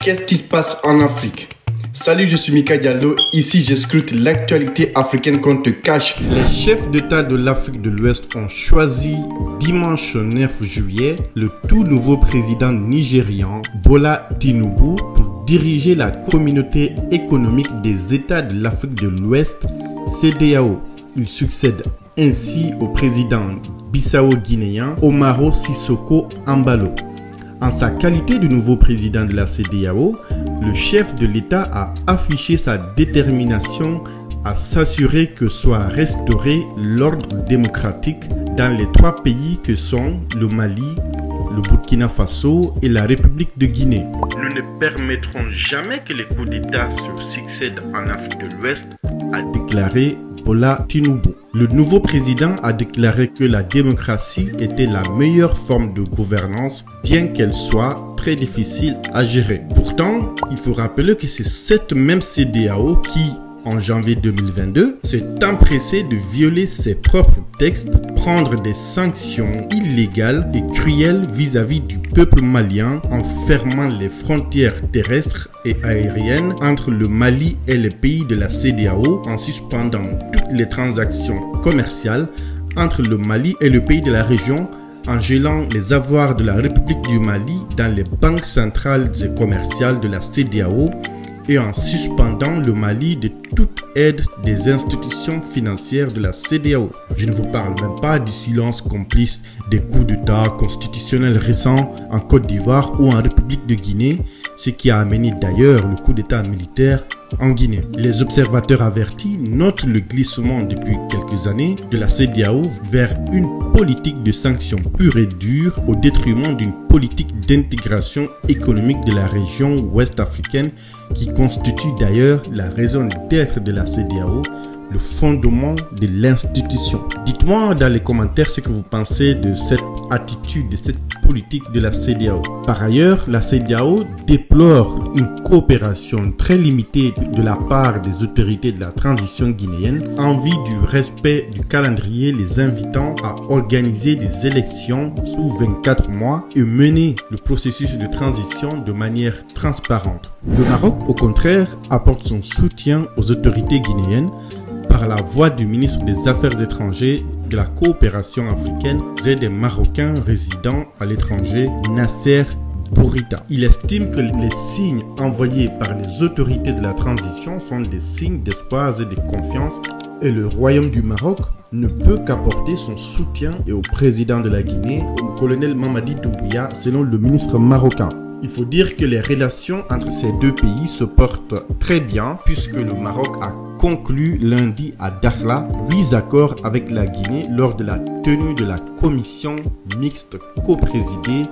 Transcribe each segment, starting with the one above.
Qu'est-ce qui se passe en Afrique? Salut, je suis Mika Diallo. Ici, je scrute l'actualité africaine qu'on te cache. Les chefs d'État de l'Afrique de l'Ouest ont choisi dimanche 9 juillet le tout nouveau président nigérian Bola Tinubu pour diriger la communauté économique des États de l'Afrique de l'Ouest, CEDEAO. Il succède ainsi au président bissau-guinéen Umaro Sissoco Embalo. En sa qualité de nouveau président de la CEDEAO, le chef de l'État a affiché sa détermination à s'assurer que soit restauré l'ordre démocratique dans les trois pays que sont le Mali, le Burkina Faso et la République de Guinée. Nous ne permettrons jamais que les coups d'État se succèdent en Afrique de l'Ouest, a déclaré Bola Tinubu. Le nouveau président a déclaré que la démocratie était la meilleure forme de gouvernance, bien qu'elle soit très difficile à gérer. Pourtant, il faut rappeler que c'est cette même CEDEAO qui, en janvier 2022, s'est empressée de violer ses propres textes pour prendre des sanctions illégales et cruelles vis-à-vis du peuple malien en fermant les frontières terrestres et aériennes entre le Mali et les pays de la CEDEAO, en suspendant toutes les transactions commerciales entre le Mali et le pays de la région, en gelant les avoirs de la République du Mali dans les banques centrales et commerciales de la CEDEAO et en suspendant le Mali de toute aide des institutions financières de la CEDEAO. Je ne vous parle même pas du silence complice des coups d'État constitutionnels récents en Côte d'Ivoire ou en République de Guinée, ce qui a amené d'ailleurs le coup d'État militaire en Guinée. Les observateurs avertis notent le glissement depuis quelques années de la CEDEAO vers une politique de sanctions pure et dure au détriment d'une politique d'intégration économique de la région ouest africaine qui constitue d'ailleurs la raison d'être de la CEDEAO, le fondement de l'institution. Dites-moi dans les commentaires ce que vous pensez de cette attitude, de cette politique de la CEDEAO. Par ailleurs, la CEDEAO déplore une coopération très limitée de la part des autorités de la transition guinéenne en vue du respect du calendrier les invitant à organiser des élections sous 24 mois et mener le processus de transition de manière transparente. Le Maroc, au contraire, apporte son soutien aux autorités guinéennes par la voix du ministre des Affaires étrangères de la coopération africaine et des Marocains résidant à l'étranger, Nasser Bourita. Il estime que les signes envoyés par les autorités de la transition sont des signes d'espoir et de confiance et le Royaume du Maroc ne peut qu'apporter son soutien au président de la Guinée, au colonel Mamadi Doumbouya, selon le ministre marocain. Il faut dire que les relations entre ces deux pays se portent très bien puisque le Maroc a conclu lundi à Dakhla 8 accords avec la Guinée lors de la tenue de la commission mixte coprésidée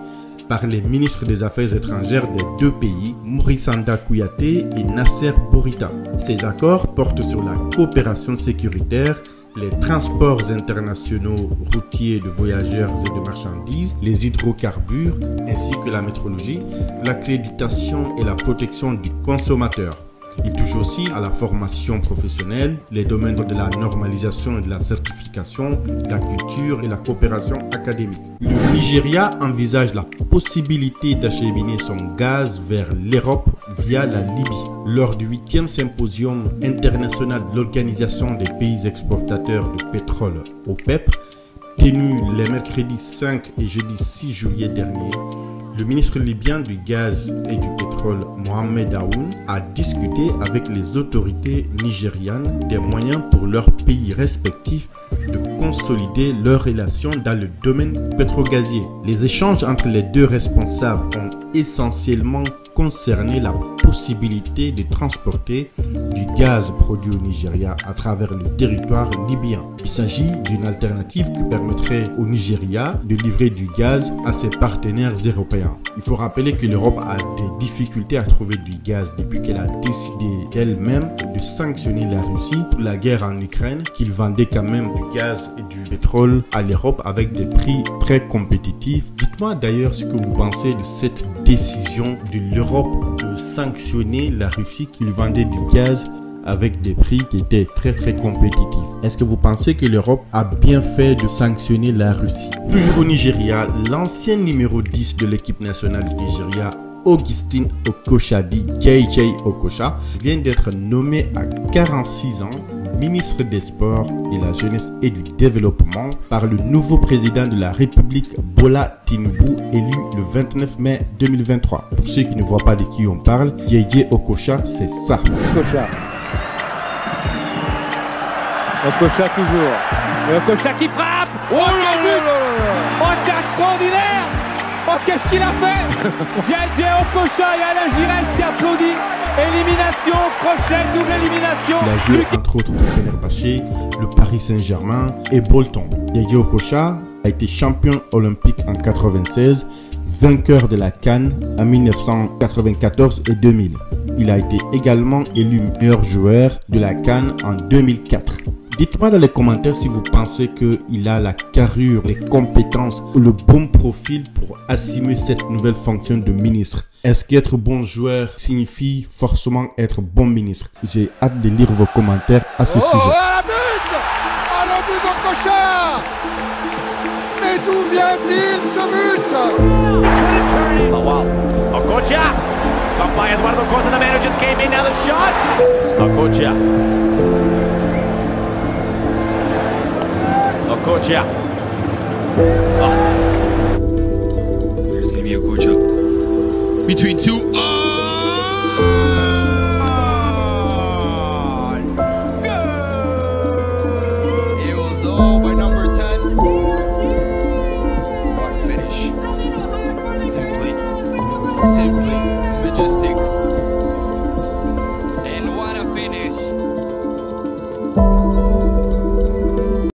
par les ministres des Affaires étrangères des deux pays, Mourisanda Kouyaté et Nasser Bourita. Ces accords portent sur la coopération sécuritaire, les transports internationaux routiers de voyageurs et de marchandises, les hydrocarbures ainsi que la métrologie, l'accréditation et la protection du consommateur. Il touche aussi à la formation professionnelle, les domaines de la normalisation et de la certification, la culture et la coopération académique. Le Nigeria envisage la possibilité d'acheminer son gaz vers l'Europe via la Libye. Lors du 8e symposium international de l'Organisation des pays exportateurs de pétrole, OPEP, tenu les mercredis 5 et jeudi 6 juillet dernier, le ministre libyen du gaz et du pétrole, Mohamed Aoun, a discuté avec les autorités nigérianes des moyens pour leurs pays respectifs de consolider leurs relations dans le domaine pétrogazier. Les échanges entre les deux responsables ont essentiellement concerné la possibilité de transporter du gaz produit au Nigeria à travers le territoire libyen. Il s'agit d'une alternative qui permettrait au Nigeria de livrer du gaz à ses partenaires européens. Il faut rappeler que l'Europe a des difficultés à trouver du gaz depuis qu'elle a décidé d'elle-même de sanctionner la Russie pour la guerre en Ukraine, qu'il vendait quand même du gaz et du pétrole à l'Europe avec des prix très compétitifs. Dites-moi d'ailleurs ce que vous pensez de cette décision de l'Europe de sanctionner la Russie qui vendait du gaz avec des prix qui étaient très compétitifs. Est-ce que vous pensez que l'Europe a bien fait de sanctionner la Russie? Toujours au Nigeria, l'ancien numéro 10 de l'équipe nationale du Nigeria, Augustine Okocha, dit JJ Okocha, vient d'être nommé à 46 ans ministre des Sports, de la Jeunesse et du Développement par le nouveau président de la République, Bola Tinubu, élu le 29 mai 2023. Pour ceux qui ne voient pas de qui on parle, JJ Okocha, c'est ça. Okocha toujours. Et Okocha qui frappe. Oh, quel but! Oh, c'est extraordinaire! Oh, qu'est-ce qu'il a fait? JJ Okocha et Alain Giresse qui applaudit. Élimination, crochet, double élimination. Il a joué entre autres pour Fenerbahçe, le Paris Saint-Germain et Bolton. JJ Okocha a été champion olympique en 96, vainqueur de la CAN en 1994 et 2000. Il a été également élu meilleur joueur de la CAN en 2004. Dites-moi dans les commentaires si vous pensez qu'il a la carrure, les compétences ou le bon profil pour assumer cette nouvelle fonction de ministre. Est-ce qu'être bon joueur signifie forcément être bon ministre? J'ai hâte de lire vos commentaires à ce sujet. Le but! Oh, le but d'Okocha! Mais d'où vient-il ce but? Oh wow. Okocha! Caught by Eduardo Costa, the man who just came in, now the shot! Okocha. Okocha. Oh. There's going to be Okocha. Between two. Oh!